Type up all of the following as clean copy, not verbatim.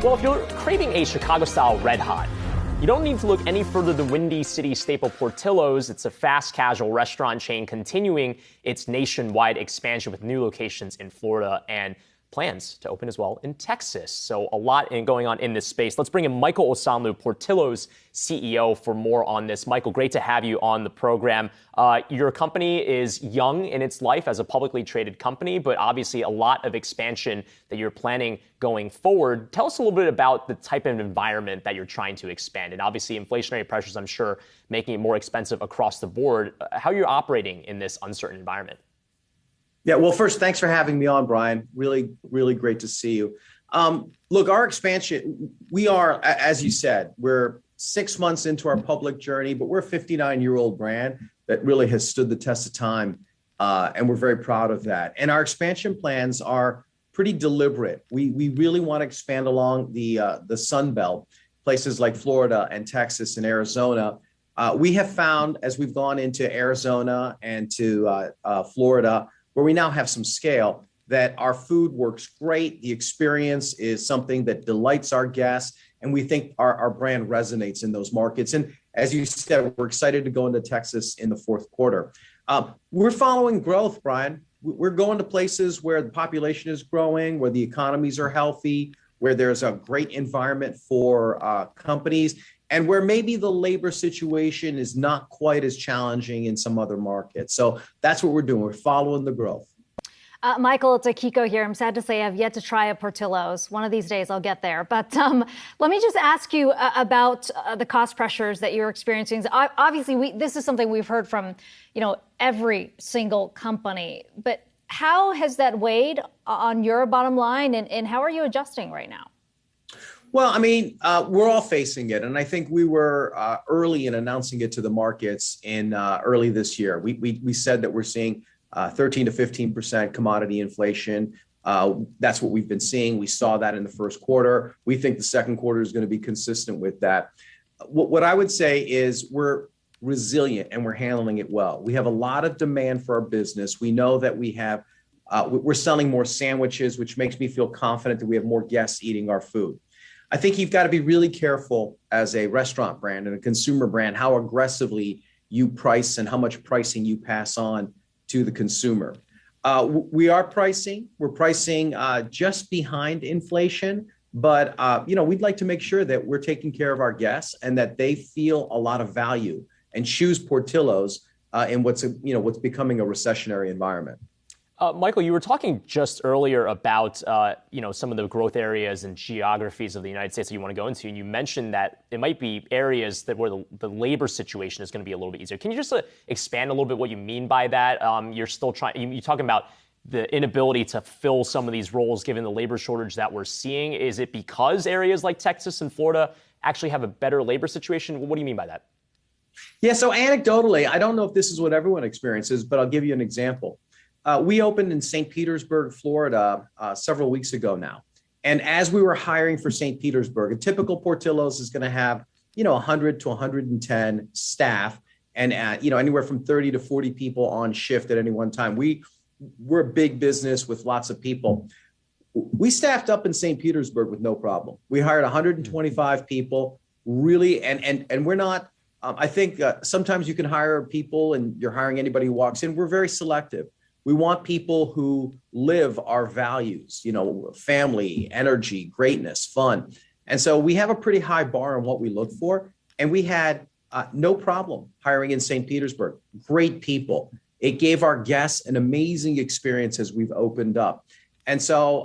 Well, if you're craving a Chicago-style Red Hot, you don't need to look any further than Windy City staple Portillo's. It's a fast casual restaurant chain continuing its nationwide expansion with new locations in Florida and plans to open as well in Texas. So a lot going on in this space. Let's bring in Michael Osanloo, Portillo's CEO, for more on this. Michael, great to have you on the program. Your company is young in its life as a publicly traded company, but obviously a lot of expansion that you're planning going forward. Tell us a little bit about the type of environment that you're trying to expand. And obviously inflationary pressures, I'm sure, making it more expensive across the board. How you're operating in this uncertain environment. Yeah, well, first, thanks for having me on, Brian. Really, really great to see you. Look, our expansion, we are, as you said, we're 6 months into our public journey, but we're a 59-year-old brand that really has stood the test of time, and we're very proud of that. And our expansion plans are pretty deliberate. We really want to expand along the Sun Belt, places like Florida and Texas and Arizona. We have found, as we've gone into Arizona and to Florida, where we now have some scale, that our food works great. The experience is something that delights our guests, and we think our brand resonates in those markets. And as you said, we're excited to go into Texas in the fourth quarter. We're following growth, Brian. We're going to places where the population is growing, where the economies are healthy, where there's a great environment for companies, and where maybe the labor situation is not quite as challenging in some other markets. So that's what we're doing. We're following the growth. Michael, it's Akiko here. I'm sad to say I've yet to try a Portillo's. One of these days I'll get there. But let me just ask you about the cost pressures that you're experiencing. Obviously, this is something we've heard from, every single company. But how has that weighed on your bottom line, and how are you adjusting right now? Well, I mean, we're all facing it. And I think we were early in announcing it to the markets in early this year. We said that we're seeing 13 to 15% commodity inflation. That's what we've been seeing. We saw that in the first quarter. We think the second quarter is going to be consistent with that. What I would say is we're resilient and we're handling it well. We have a lot of demand for our business. We know that we're selling more sandwiches, which makes me feel confident that we have more guests eating our food. I think you've got to be really careful as a restaurant brand and a consumer brand, how aggressively you price and how much pricing you pass on to the consumer. We're pricing just behind inflation, but we'd like to make sure that we're taking care of our guests and that they feel a lot of value and choose Portillo's in what's becoming a recessionary environment. Michael, you were talking just earlier about, some of the growth areas and geographies of the United States that you want to go into. And you mentioned that it might be areas that where the labor situation is going to be a little bit easier. Can you just expand a little bit what you mean by that? You're talking about the inability to fill some of these roles given the labor shortage that we're seeing. Is it because areas like Texas and Florida actually have a better labor situation? What do you mean by that? Yeah, so anecdotally, I don't know if this is what everyone experiences, but I'll give you an example. We opened in St. Petersburg, Florida, several weeks ago now. And as we were hiring for St. Petersburg, a typical Portillo's is going to have, 100 to 110 staff and, anywhere from 30 to 40 people on shift at any one time. We're a big business with lots of people. We staffed up in St. Petersburg with no problem. We hired 125 people, really, and we're not, I think sometimes you can hire people and you're hiring anybody who walks in. We're very selective. We want people who live our values, family, energy, greatness, fun. And so we have a pretty high bar on what we look for. And we had no problem hiring in St. Petersburg. Great people. It gave our guests an amazing experience as we've opened up. And so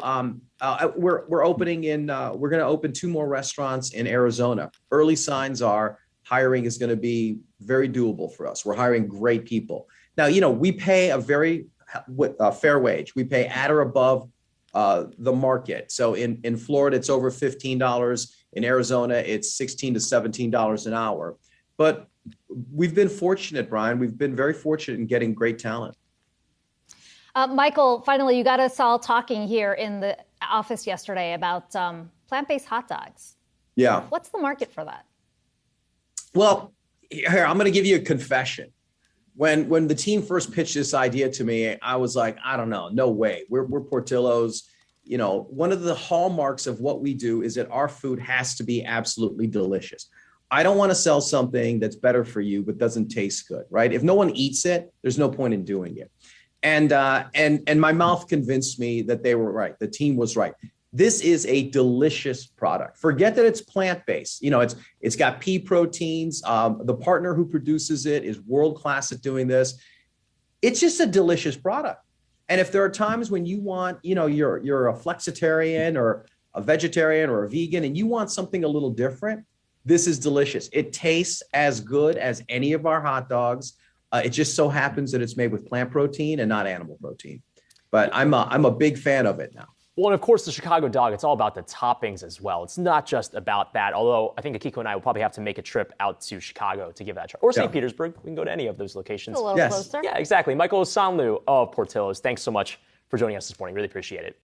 we're going to open 2 more restaurants in Arizona. Early signs are hiring is going to be very doable for us. We're hiring great people. Now, we pay a very fair wage. We pay at or above the market. So in Florida, it's over $15. In Arizona, it's $16 to $17 an hour. But we've been fortunate, Brian. We've been very fortunate in getting great talent. Michael, finally, you got us all talking here in the office yesterday about plant-based hot dogs. Yeah. What's the market for that? Well, here, I'm going to give you a confession. When the team first pitched this idea to me, I was like, I don't know, no way. We're Portillo's. one of the hallmarks of what we do is that our food has to be absolutely delicious. I don't want to sell something that's better for you but doesn't taste good, right? If no one eats it, there's no point in doing it. And my mouth convinced me that they were right. The team was right. This is a delicious product. Forget that it's plant-based. It's got pea proteins. The partner who produces it is world-class at doing this. It's just a delicious product. And if there are times when you want, you're a flexitarian or a vegetarian or a vegan and you want something a little different, this is delicious. It tastes as good as any of our hot dogs. It just so happens that it's made with plant protein and not animal protein. But I'm a big fan of it now. Well, and of course, the Chicago dog, it's all about the toppings as well. It's not just about that, although I think Akiko and I will probably have to make a trip out to Chicago to give that a try. Or St. Petersburg. We can go to any of those locations. A little closer. Yeah, exactly. Michael Osanloo of Portillo's, thanks so much for joining us this morning. Really appreciate it.